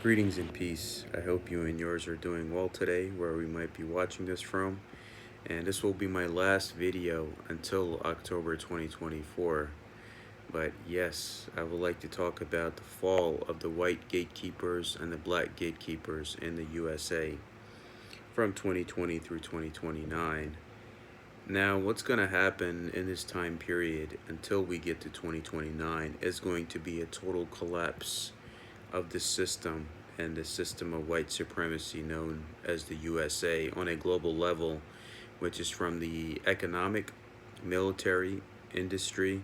Greetings and peace. I hope you and yours are doing well today, where we might be watching this from. And this will be my last video until October 2024. But yes, I would like to talk about the fall of the white gatekeepers and the black gatekeepers in the USA from 2020 through 2029. Now, what's going to happen in this time period until we get to 2029 is going to be a total collapse of the system and the system of white supremacy known as the USA on a global level, which is from the economic, military, industry,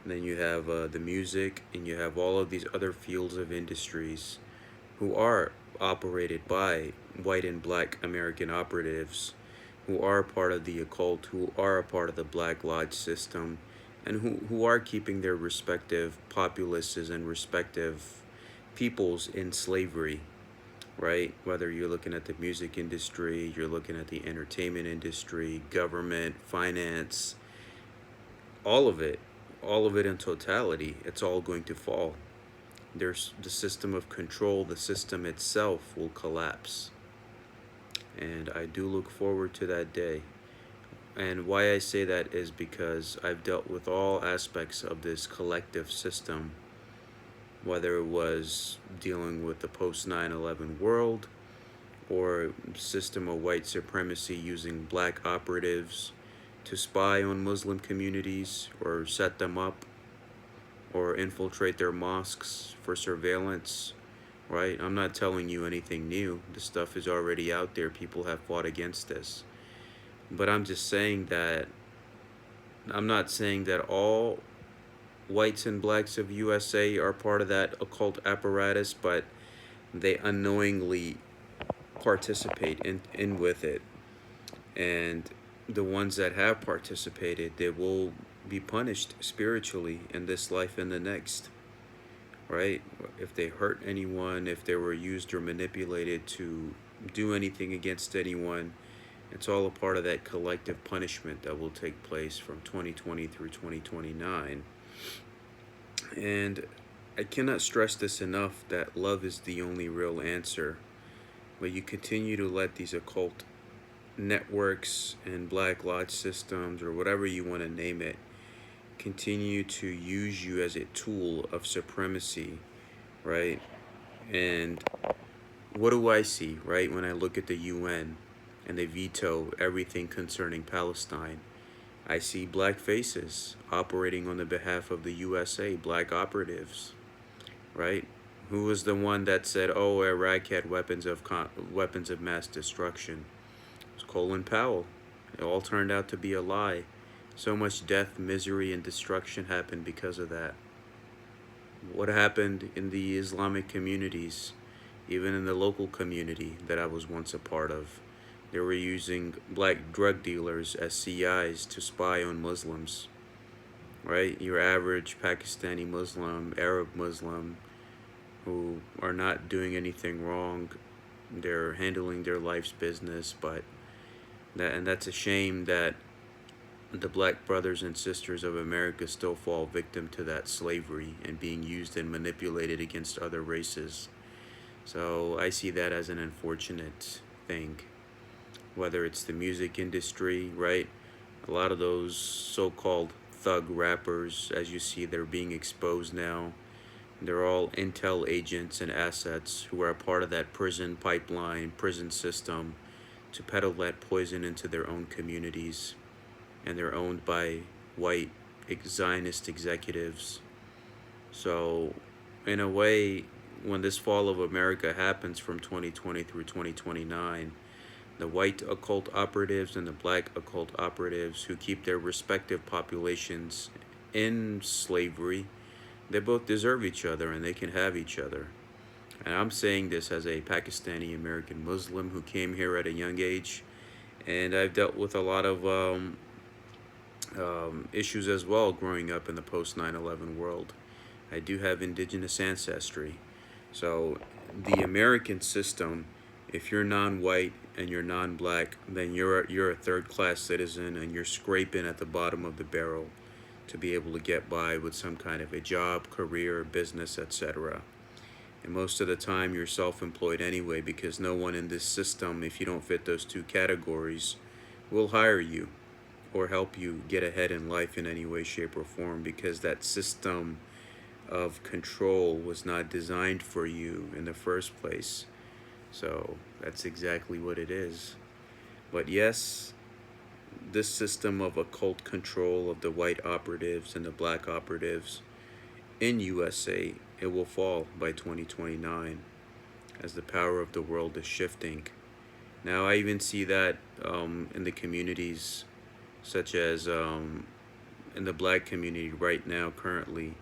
and then you have the music, and you have all of these other fields of industries who are operated by white and black American operatives who are part of the occult, who are a part of the Black Lodge system, and who are keeping their respective populaces and respective peoples in slavery, right? Whether you're looking at the music industry, you're looking at the entertainment industry, government, finance, all of it, in totality, it's all going to fall. There's the system of control, the system itself will collapse. And I do look forward to that day. And why I say that is because I've dealt with all aspects of this collective system, whether it was dealing with the post 9/11 world or system of white supremacy using black operatives to spy on Muslim communities or set them up or infiltrate their mosques for surveillance, right? I'm not telling you anything new. The stuff is already out there. People have fought against this. But I'm just saying that I'm not saying that all whites and blacks of USA are part of that occult apparatus, but they unknowingly participate in with it. And the ones that have participated, they will be punished spiritually in this life and the next, right? If they hurt anyone, if they were used or manipulated to do anything against anyone, it's all a part of that collective punishment that will take place from 2020 through 2029. And I cannot stress this enough that love is the only real answer. But you continue to let these occult networks and Black Lodge systems, or whatever you want to name it, continue to use you as a tool of supremacy, right? And what do I see, right, when I look at the UN and they veto everything concerning Palestine? I see black faces operating on the behalf of the USA, black operatives, right? Who was the one that said, "Oh, Iraq had weapons of mass destruction"? It was Colin Powell. It all turned out to be a lie. So much death, misery, and destruction happened because of that. What happened in the Islamic communities, even in the local community that I was once a part of? They were using black drug dealers as CIs to spy on Muslims, right? Your average Pakistani Muslim, Arab Muslim, who are not doing anything wrong. They're handling their life's business, but that's a shame that the black brothers and sisters of America still fall victim to that slavery and being used and manipulated against other races. So I see that as an unfortunate thing. Whether it's the music industry, right? A lot of those so-called thug rappers, as you see, they're being exposed now. They're all intel agents and assets who are a part of that prison pipeline, prison system to peddle that poison into their own communities. And they're owned by white Zionist executives. So, in a way, when this fall of America happens from 2020 through 2029, the white occult operatives and the black occult operatives who keep their respective populations in slavery, they both deserve each other and they can have each other. And I'm saying this as a Pakistani American Muslim who came here at a young age, and I've dealt with a lot of issues as well growing up in the post 9/11 world. I do have indigenous ancestry. So the American system, if you're non-white and you're non-black, then you're a third-class citizen and you're scraping at the bottom of the barrel to be able to get by with some kind of a job, career, business, etc. And most of the time you're self-employed anyway, because no one in this system, if you don't fit those two categories, will hire you or help you get ahead in life in any way, shape, or form, because that system of control was not designed for you in the first place. So that's exactly what it is. But yes, this system of occult control of the white operatives and the black operatives in USA, it will fall by 2029 as the power of the world is shifting. Now, I even see that in the communities, such as in the black community right now, currently,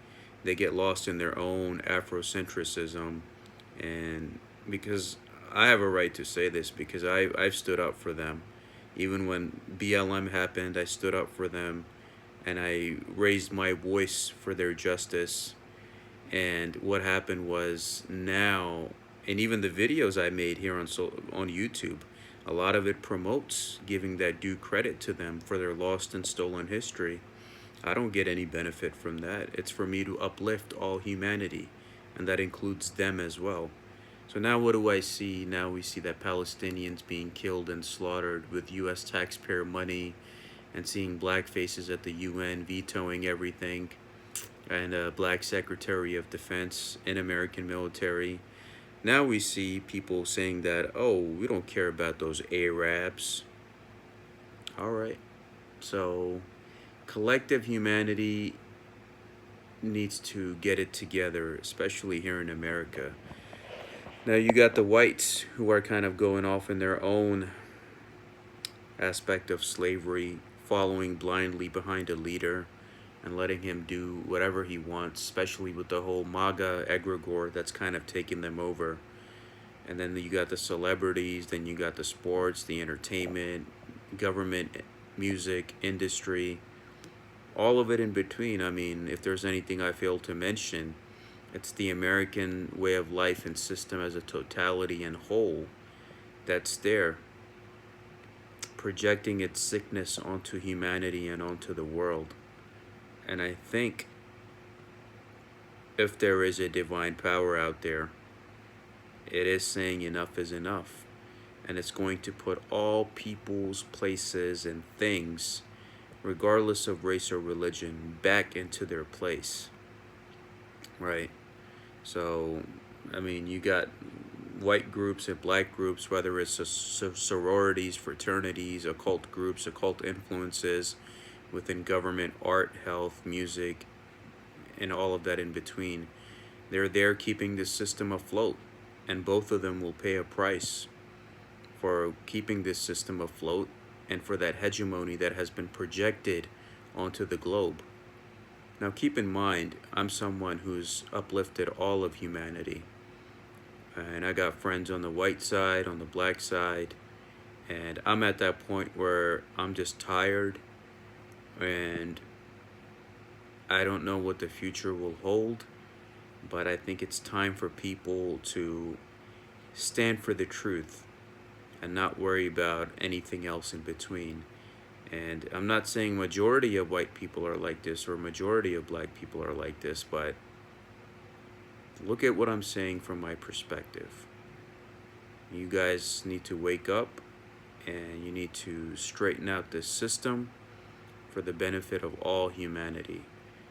they get lost in their own Afrocentrism. And because I have a right to say this, because I've stood up for them. Even when BLM happened, I stood up for them and I raised my voice for their justice. And what happened was now, and even the videos I made here on YouTube, a lot of it promotes giving that due credit to them for their lost and stolen history. I don't get any benefit from that. It's for me to uplift all humanity, and that includes them as well. So now what do I see? Now we see that Palestinians being killed and slaughtered with US taxpayer money, and seeing black faces at the UN vetoing everything, and a black Secretary of Defense in American military. Now we see people saying that, oh, we don't care about those Arabs. All right. So collective humanity needs to get it together, especially here in America. Now you got the whites who are kind of going off in their own aspect of slavery, following blindly behind a leader and letting him do whatever he wants, especially with the whole MAGA egregore that's kind of taking them over. And then you got the celebrities, then you got the sports, the entertainment, government, music, industry, all of it in between. I mean, if there's anything I failed to mention, it's the American way of life and system as a totality and whole that's there, projecting its sickness onto humanity and onto the world. And I think if there is a divine power out there, it is saying enough is enough. And it's going to put all peoples, places, and things, regardless of race or religion, back into their place. Right? So, I mean, you got white groups and black groups, whether it's sororities, fraternities, occult groups, occult influences within government, art, health, music, and all of that in between. They're there keeping this system afloat, and both of them will pay a price for keeping this system afloat and for that hegemony that has been projected onto the globe. Now keep in mind, I'm someone who's uplifted all of humanity. And I got friends on the white side, on the black side, and I'm at that point where I'm just tired and I don't know what the future will hold, but I think it's time for people to stand for the truth and not worry about anything else in between. And I'm not saying majority of white people are like this or majority of black people are like this, but look at what I'm saying from my perspective. You guys need to wake up and you need to straighten out this system for the benefit of all humanity.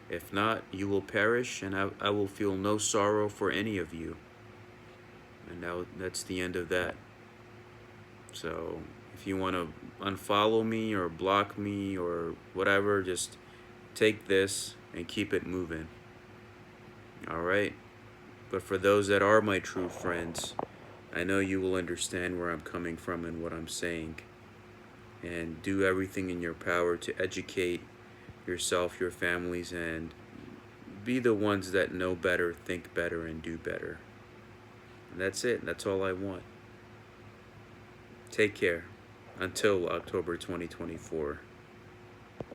If not, you will perish, and I will feel no sorrow for any of you. And now that's the end of that. So if you want to unfollow me or block me or whatever, just take this and keep it moving. All right? But for those that are my true friends, I know you will understand where I'm coming from and what I'm saying. And do everything in your power to educate yourself, your families, and be the ones that know better, think better, and do better. And that's it. That's all I want. Take care. Until October 2024.